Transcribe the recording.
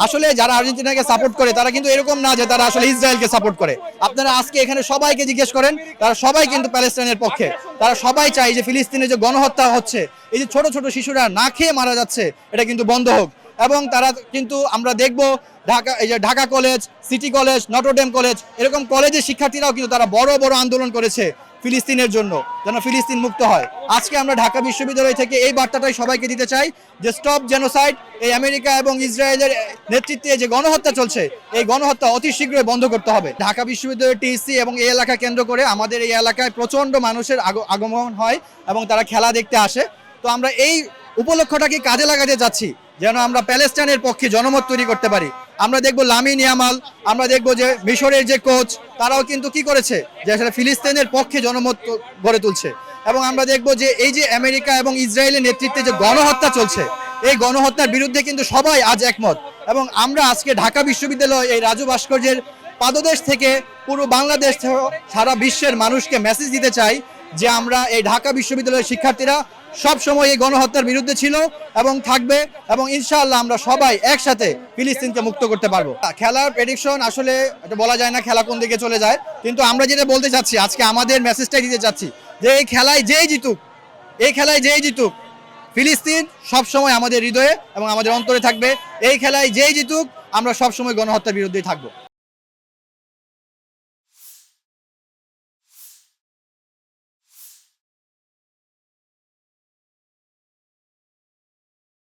আসলে যারা আর্জেন্টিনাকে সাপোর্ট করে তারা কিন্তু এরকম না যে তারা আসলে ইসরায়েলকে সাপোর্ট করে। আপনারা আজকে এখানে সবাইকে জিজ্ঞেস করেন, তারা সবাই কিন্তু প্যালেস্টাইনের পক্ষে। তারা সবাই চায় যে ফিলিস্তিনে যে গণহত্যা হচ্ছে, এই যে ছোট ছোট শিশুরা না খেয়ে মারা যাচ্ছে, এটা কিন্তু বন্ধ হোক। এবং তারা কিন্তু আমরা দেখব Dhaka college, city college, Notre Dame college, এরকম কলেজের শিক্ষার্থীরাও কিন্তু তারা বড় বড় আন্দোলন করেছে ফিলিস্তিনের জন্য, যেন ফিলিস্তিন মুক্ত হয়। আজকে আমরা ঢাকা বিশ্ববিদ্যালয় থেকে এই বার্তাটাই সবাইকে দিতে চাই যে স্টপ জেনোসাইড। এই আমেরিকা এবং ইসরায়েলের নেতৃত্বে যে গণহত্যা চলছে, এই গণহত্যা অতি শীঘ্রই বন্ধ করতে হবে। ঢাকা বিশ্ববিদ্যালয়ের টিএসসি এবং এই এলাকা কেন্দ্র করে আমাদের এই এলাকায় প্রচণ্ড মানুষের আগমন হয় এবং তারা খেলা দেখতে আসে। তো আমরা এই উপলক্ষটাকে কাজে লাগাতে যাচ্ছি যেন আমরা প্যালেস্টাইনের পক্ষে জনমত তৈরি করতে পারি। আমরা দেখব লামিন ইয়ামাল, আমরা দেখব যে মিশরের যে কোচ, তারাও কিন্তু কি করেছে যে আসলে ফিলিস্তিনের পক্ষে জনমত গড়ে তুলছে। এবং আমরা দেখব যে এই যে আমেরিকা এবং ইসরায়েলের নেতৃত্বে যে গণহত্যা চলছে, এই গণহত্যার বিরুদ্ধে কিন্তু সবাই আজ একমত। এবং আমরা আজকে ঢাকা বিশ্ববিদ্যালয় এই রাজু ভাস্কর্যের পাদদেশ থেকে পুরো বাংলাদেশ সারা বিশ্বের মানুষকে মেসেজ দিতে চাই যে আমরা এই ঢাকা বিশ্ববিদ্যালয়ের শিক্ষার্থীরা সব সময় এই গণহত্যার বিরুদ্ধে ছিল এবং থাকবে, এবং ইনশাআল্লাহ আমরা সবাই একসাথে ফিলিস্তিনকে মুক্ত করতে পারবো। খেলার প্রেডিকশন আসলে এটা বলা যায় না খেলা কোন দিকে চলে যায়, কিন্তু আমরা যেটা বলতে চাচ্ছি আজকে আমাদের মেসেজটাই দিতে চাচ্ছি যে এই খেলায় যেই জিতুক ফিলিস্তিন সব সময় আমাদের হৃদয়ে এবং আমাদের অন্তরে থাকবে। এই খেলায় যেই জিতুক আমরা সব সময় গণহত্যার বিরুদ্ধেই থাকবো।